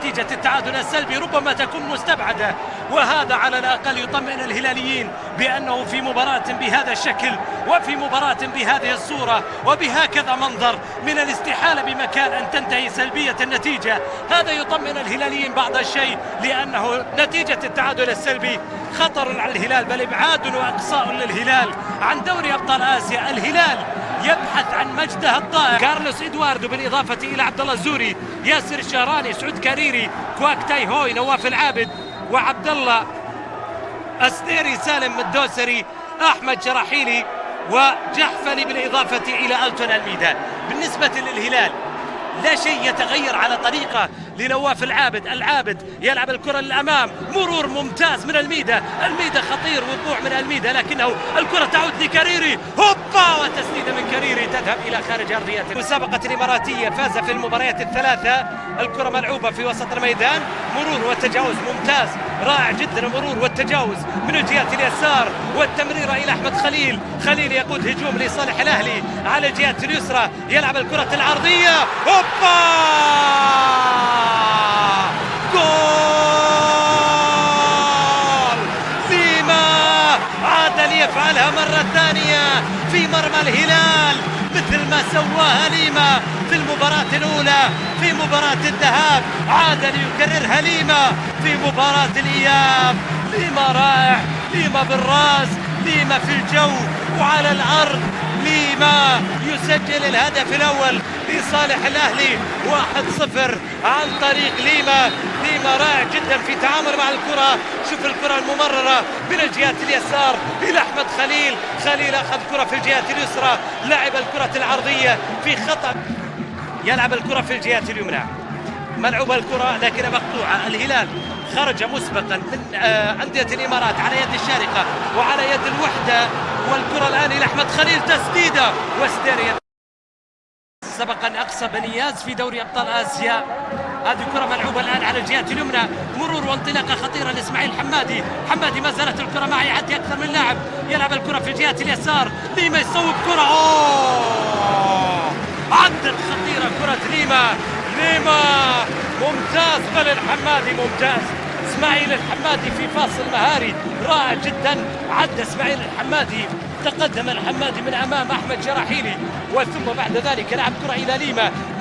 نتيجة التعادل السلبي ربما تكون مستبعدة، وهذا على الأقل يطمئن الهلاليين بأنه في مباراة بهذا الشكل وفي مباراة بهذه الصورة وبهكذا منظر من الاستحالة بمكان أن تنتهي سلبية النتيجة. هذا يطمئن الهلاليين بعض الشيء، لأنه نتيجة التعادل السلبي خطر على الهلال، بل إبعاد وإقصاء للهلال عن دوري أبطال آسيا. الهلال يبحث عن مجده الضائع. كارلوس إدواردو بالإضافة إلى عبد الله الزوري، ياسر الشهراني، سعود كاريري، كواك تاي هوي، نواف العابد، وعبد الله السديري، سالم الدوسري، أحمد شراحيلي، وجحفلي بالإضافة إلى ألتون الميدا. بالنسبة للهلال لا شيء يتغير على طريقة لنواف العابد يلعب الكرة للأمام، مرور ممتاز من الميدا خطير، وقوع من الميدا، لكنه الكرة تعود لكاريري، هوبا، وتسديدة من كاريري تذهب إلى خارج أرضية المسابقة الإماراتية. فاز في المباريات الثلاثة. الكرة ملعوبة في وسط الميدان، مرور والتجاوز ممتاز، رائع جدا المرور والتجاوز من الجهة اليسار، والتمريرة إلى أحمد خليل يقود هجوم لصالح الأهلي على الجهة اليسرى، يلعب الكرة العرضية، هوبا، جول ليما، عاد ليفعلها مرة ثانية في مرمى الهلال مثل ما سواها ليما في المباراة الأولى. في مباراة الذهاب عاد ليكررها ليما في مباراة الإياب. ليما رائع، ليما بالراس، ليما في الجو وعلى الأرض. ليما يسجل الهدف الأول لصالح الأهلي 1-0 عن طريق ليما رائع جدا في تعامل مع الكرة. شوف الكرة الممررة من الجهة اليسار إلى أحمد خليل أخذ كرة في الجهة اليسرى، لعب الكرة العرضية في خطأ، يلعب الكرة في الجهة اليمنى، ملعوبة الكرة لكن مقطوعة. الهلال خرج مسبقا من أندية الإمارات على يد الشارقة وعلى يد الوحدة، والكرة الآن إلى أحمد خليل، تسديدة وستيريا. سبق أن أقصى بنياز في دوري أبطال آسيا. هذه كرة ملعوبة الآن على الجهة اليمنى، مرور وانطلاقة خطيرة لإسماعيل حمادي ما زالت الكرة معي، يعدي أكثر من لاعب، يلعب الكرة في الجهة اليسار، ليما يصوب كرة، عدت خطيرة كرة ليما ممتاز، بل الحمادي ممتاز، إسماعيل الحمادي في فاصل مهاري رائع جدا، عد إسماعيل الحمادي، تقدم الحمادي من أمام أحمد شراحيلي، وثم بعد ذلك لعب كرة إلى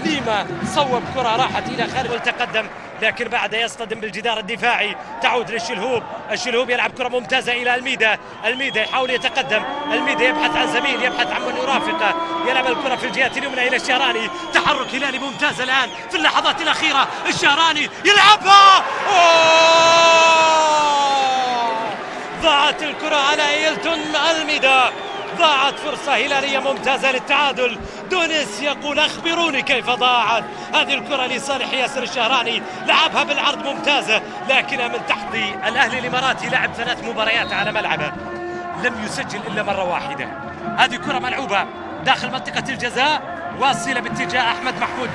ليما صوب كرة راحت إلى خارج والتقدم، لكن بعد يصطدم بالجدار الدفاعي، تعود للشلهوب يلعب كرة ممتازة إلى الميدا يحاول يتقدم، الميدا يبحث عن زميل، يبحث عن من يرافقه، يلعب الكرة في الجهة اليمنى إلى الشهراني، تحرك هلالي ممتاز الآن في اللحظات الأخيرة، الشهراني يلعبها، ضاعت الكرة على إيلتون الميدا، ضاعت فرصة هلالية ممتازة للتعادل. دونيس يقول أخبروني كيف ضاعت هذه الكرة لصالح ياسر الشهراني، لعبها بالعرض ممتازة، لكنها من تحظي الأهلي الإماراتي، لعب 3 مباريات على ملعبه لم يسجل إلا مرة واحدة. هذه كرة ملعوبة داخل منطقة الجزاء، واصلة باتجاه أحمد محمود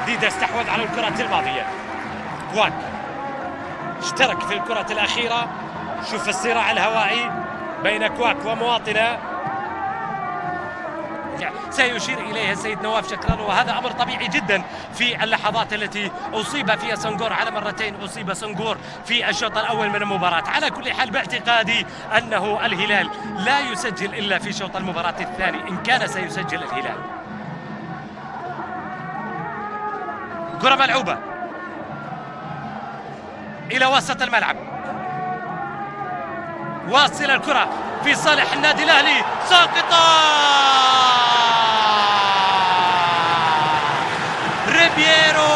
ديدا استحوذ على الكرة الماضية، كواك اشترك في الكرة الأخيرة. شوف الصراع الهوائي بين كواك ومواطنه سيشير إليها السيد نواف شكرا، وهذا أمر طبيعي جدا في اللحظات التي أصيب فيها سنغور، على مرتين أصيب سنغور في الشوط الأول من المباراة. على كل حال باعتقادي أنه الهلال لا يسجل إلا في شوط المباراة الثاني، إن كان سيسجل الهلال. كرة ملعوبة إلى وسط الملعب، واصل الكرة في صالح النادي الأهلي، ساقطة، ريبيرو،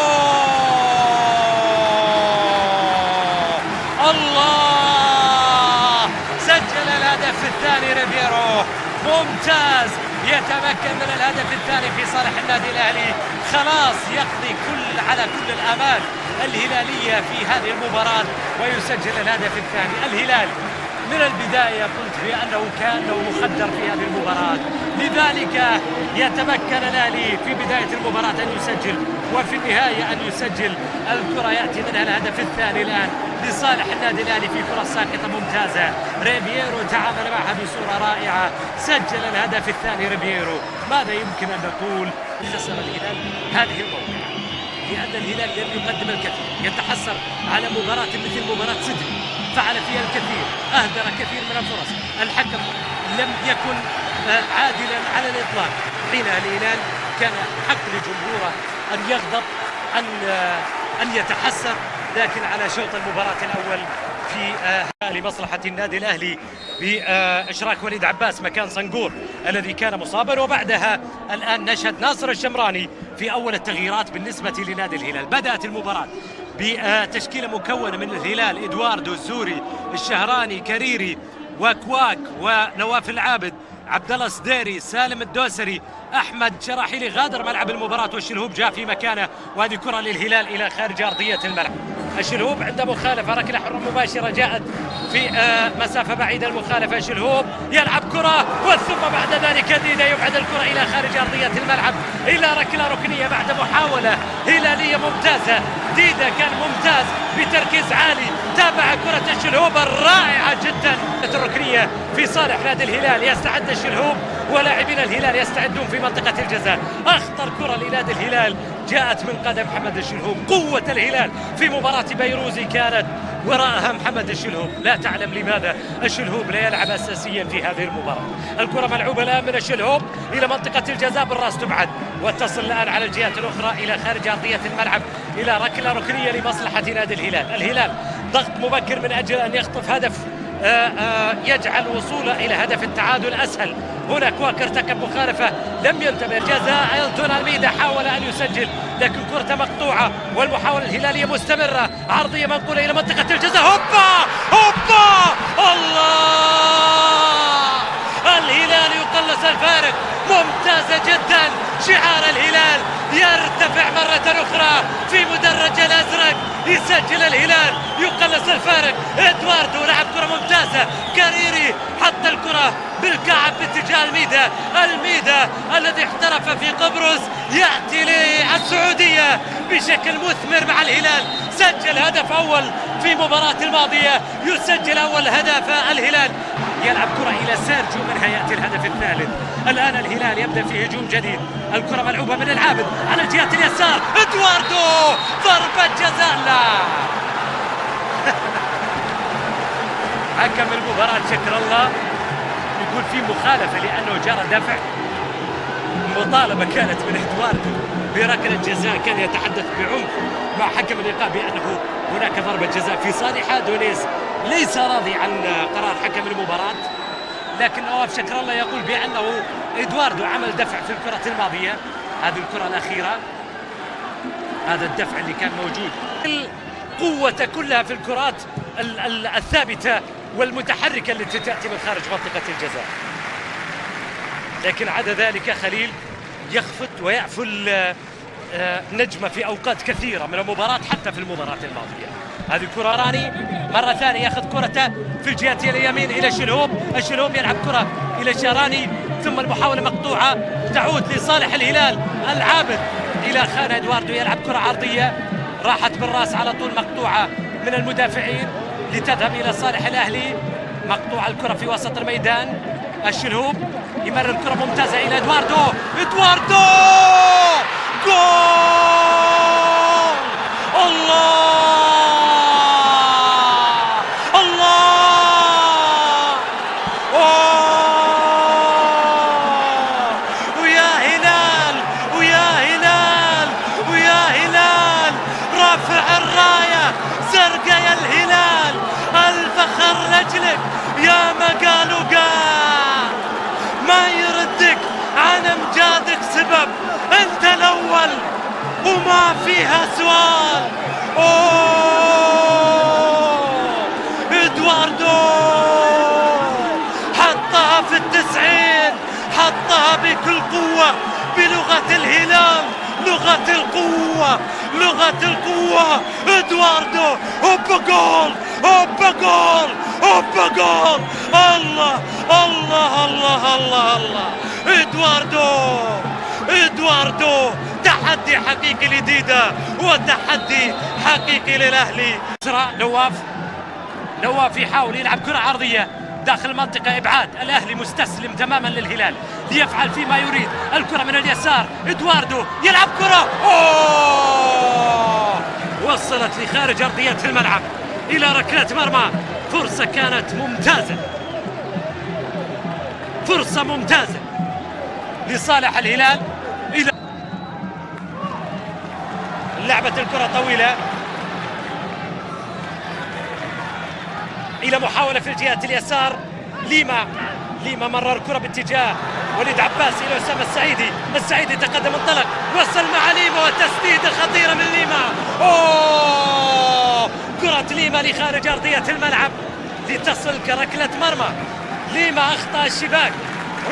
الله، سجل الهدف الثاني ريبيرو، ممتاز، يتمكن من الهدف الثاني في صالح النادي الأهلي، خلاص يقضي على كل الآمال الهلالية في هذه المباراة ويسجل الهدف الثاني. الهلال من البداية قلت بأنه كان مخدر في هذه المباراة، لذلك يتمكن الأهلي في بداية المباراة أن يسجل، وفي النهاية أن يسجل الكرة يأتي منها الهدف الثاني الآن لصالح النادي الأهلي في كرة ساقطة ممتازة. ريبيرو تعامل معها بصورة رائعة، سجل الهدف الثاني ريبيرو. ماذا يمكن أن نقول؟ خسر الهلال هذه الموقعة، لأن الهلال لم يقدم الكثير، يتحسر على مباراة مثل مباراة سيدني فعل فيها الكثير، أهدر كثير من الفرص، الحكم لم يكن عادلا على الإطلاق. حين الهلال كان حق لجمهوره أن يغضب، أن يتحسر، لكن على شوط المباراة الأول في لمصلحة النادي الأهلي بإشراك وليد عباس مكان صنقور الذي كان مصابا. وبعدها الآن نشهد ناصر الشمراني في أول التغييرات بالنسبة لنادي الهلال. بدأت المباراة بتشكيلة مكونة من الهلال: إدواردو، الزوري، الشهراني، كريري، وكواك، ونواف العابد، عبد الله الصديري، سالم الدوسري، احمد شراحيلي غادر ملعب المباراه، والشلهوب جاء في مكانه. وهذه كره للهلال الى خارج ارضيه الملعب. الشلهوب عند مخالفه، ركله حره مباشره جاءت في مسافه بعيده. المخالفه شلهوب يلعب كره، وثم بعد ذلك ديدا يبعد الكره الى خارج ارضيه الملعب الى ركله ركنيه بعد محاوله هلاليه ممتازه. ديدا كان ممتاز بتركيز عالي، تابع كره الشلهوب الرائعه جدا الركنيه في صالح نادي الهلال. يستعد الشلهوب ولاعبين الهلال يستعدون في منطقة الجزاء. أخطر كرة لنادي الهلال جاءت من قدم محمد الشلهوب. قوة الهلال في مباراة بيروزي كانت وراءها محمد الشلهوب، لا تعلم لماذا الشلهوب لا يلعب أساسيا في هذه المباراة. الكرة ملعوبة الآن من الشلهوب إلى منطقة الجزاء، بالراس تبعد وتصل الآن على الجهة الأخرى إلى خارج أرضية الملعب إلى ركلة ركنية لمصلحة نادي الهلال. الهلال ضغط مبكر من أجل أن يخطف هدف يجعل وصوله إلى هدف التعادل أسهل. هنا كواك ارتكب مخالفة، لم ينتبه. جزاء أيلتون الميدا، حاول أن يسجل لكن كرة مقطوعة، والمحاولة الهلالية مستمرة. عرضية منقولة إلى منطقة الجزاء، هوبا هوبا، الله! الهلال يقلص الفارق، ممتازة جدا. شعار الهلال يرتفع مرة أخرى في مدرج الأزرق. يسجل الهلال، يقلص الفارق. إدواردو لعب كرة ممتازة، كاريري حط الكرة بالكعب باتجاه الميدا. الميدا الذي احترف في قبرص يأتي للسعودية بشكل مثمر مع الهلال. سجل هدف أول في مباراة الماضية، يسجل أول هدف الهلال. يلعب كرة إلى سيرجيو، منها يأتي الهدف الثالث. الآن الهلال يبدأ في هجوم جديد. الكرة ملعوبة من العابد على الجهة اليسار، إدواردو ضربة جزاء. لا حكم المباراة شكر الله يقول في مخالفة لأنه جرى دفع. مطالبة كانت من إدواردو بركلة جزاء، كان يتحدث بعمق مع حكم اللقاء بأنه هناك ضربة جزاء في صالح دونيس. ليس راضي عن قرار حكم المباراة، لكن نواف شكر الله يقول بأنه إدواردو عمل دفع في الكرة الماضية، هذه الكرة الأخيرة، هذا الدفع اللي كان موجود. القوة كلها في الكرات الثابتة والمتحركة التي تأتي من خارج منطقة الجزاء. لكن عدا ذلك خليل يخفت ويعفل نجمة في أوقات كثيرة من المباراة، حتى في المباراة الماضية. هذه كرة راني مرة ثانية يأخذ كرته في الجهة اليمين إلى الشلهوب. الشلهوب يلعب كرة إلى شهراني، ثم المحاولة مقطوعة تعود لصالح الهلال. العابد إلى خانة إدواردو، يلعب كرة عرضية راحت بالراس على طول، مقطوعة من المدافعين لتذهب إلى صالح الأهلي. مقطوعة الكرة في وسط الميدان. الشلهوب يمرر الكرة ممتازة إلى إدواردو، إدواردو جول! الله الله! ويا هلال ويا هلال ويا هلال، رافع الراية زرقاء يا الهلال، الفخر رجلك يا ما قالوا قال، ما يردك عن امجادك سبب، انت الاول وما فيها سؤال. إدواردو حطها في 90، حطها بكل قوة، بلغة الهلال، لغة القوة، لغة القوة. إدواردو هوبا جول، هوبا جول، هوبا جول. الله الله الله الله الله. إدواردو تحدي حقيقي لديدا وتحدي حقيقي للأهلي. نواف يحاول يلعب كرة عرضية داخل المنطقة، إبعاد. الأهلي مستسلم تماما للهلال ليفعل فيما يريد. الكرة من اليسار، إدواردو يلعب كرة، وصلت لخارج أرضية الملعب إلى ركلة مرمى. فرصة كانت ممتازة، فرصة ممتازة لصالح الهلال. إلى لعبة الكرة طويلة إلى محاولة في الجهة اليسار. ليما مرر الكرة باتجاه وليد عباس إلى أسامة السعيدي. السعيدي تقدم انطلق، وصل مع ليما وتسديدة خطيرة من ليما. كرة ليما لخارج أرضية الملعب لتصل كركلة مرمى. ليما أخطأ الشباك،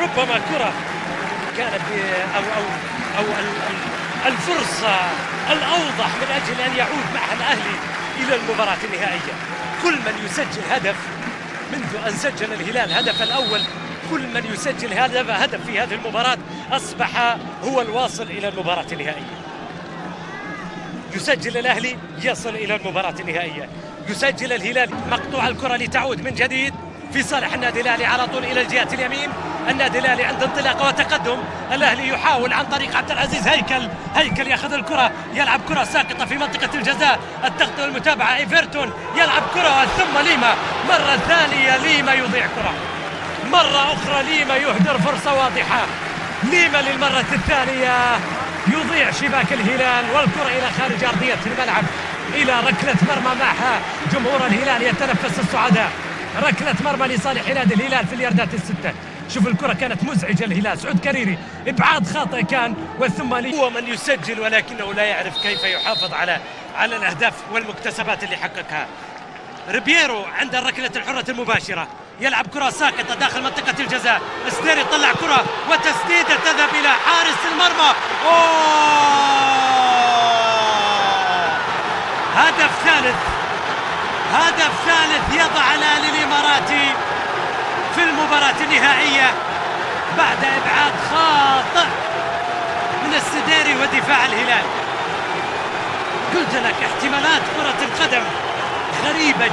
ربما كرة كانت أو الفرصة الأوضح من أجل أن يعود معها الأهلي إلى المباراة النهائية. كل من يسجل هدف منذ أن سجل الهلال هدف الأول، كل من يسجل هدف في هذه المباراة أصبح هو الواصل إلى المباراة النهائية. يسجل الأهلي يصل إلى المباراة النهائية، يسجل الهلال. مقطوع الكرة لتعود من جديد في صالح النادي الأهلي على طول إلى الجهة اليمين. النادي الأهلي عند انطلاقه وتقدم. الأهلي يحاول عن طريق عبد العزيز هيكل ياخذ الكرة، يلعب كرة ساقطة في منطقة الجزاء. التغطية والمتابعة إيفرتون يلعب كرة ثم ليما مرة ثانية. ليما يضيع كرة مرة أخرى، ليما يهدر فرصة واضحة. ليما للمرة الثانية يضيع شباك الهلال والكرة إلى خارج أرضية الملعب إلى ركلة مرمى. معها جمهور الهلال يتنفس السعداء. ركلة مرمى لصالح نادي الهلال في الياردات الستة. شوف الكرة كانت مزعجة الهلال. سعود كريري إبعاد خاطئ كان، وثم هو من يسجل ولكنه لا يعرف كيف يحافظ على الأهداف والمكتسبات اللي حققها. ريبيرو عند الركلة الحرة المباشرة يلعب كرة ساقطة داخل منطقة الجزاء. ستيري طلع كرة وتسديدة تذهب إلى حارس المرمى. هدف ثالث يضع الأهلي الإماراتي في المباراة النهائية بعد إبعاد خاطئ من السديري ودفاع الهلال. قلت لك احتمالات كرة القدم غريبة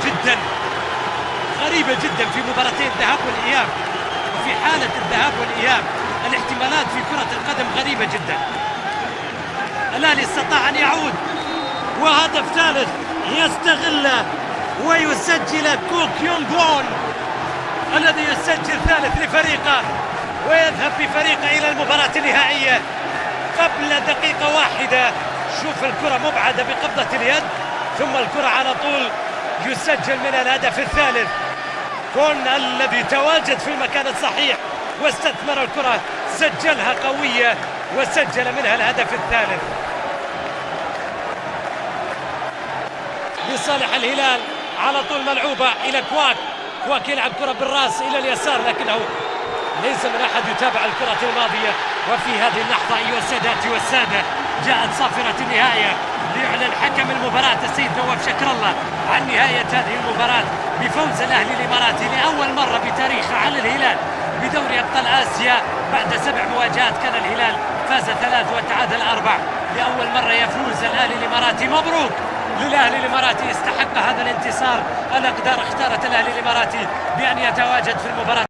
جدا في مباراتين الذهاب والإياب. وفي حالة الذهاب والإياب الاحتمالات في كرة القدم غريبة جدا. الأهلي استطاع أن يعود وهدف ثالث يستغله ويسجل كوك يونغ وون الذي يسجل ثالث لفريقه ويذهب بفريقه إلى المباراة النهائية قبل دقيقة واحدة. شوف الكرة مبعدة بقبضة اليد، ثم الكرة على طول يسجل من الهدف الثالث. كون الذي تواجد في المكان الصحيح واستثمر الكرة، سجلها قوية وسجل منها الهدف الثالث لصالح الهلال. على طول ملعوبة إلى كواك يلعب كرة بالراس إلى اليسار، لكنه ليس من أحد يتابع الكرة الماضية. وفي هذه اللحظة أيها السادات والسادة جاءت صافرة النهاية ليعلن حكم المباراة السيد نواف شكر الله عن نهاية هذه المباراة بفوز الأهلي الإماراتي لأول مرة بتاريخه على الهلال بدوري أبطال آسيا. بعد 7 مواجهات كان الهلال فاز 3 وتعادل 4. لأول مرة يفوز الأهلي الإماراتي. مبروك للأهلي الإماراتي، يستحق هذا الانتصار. الأقدار اختارت الأهلي الإماراتي بأن يتواجد في المباراة.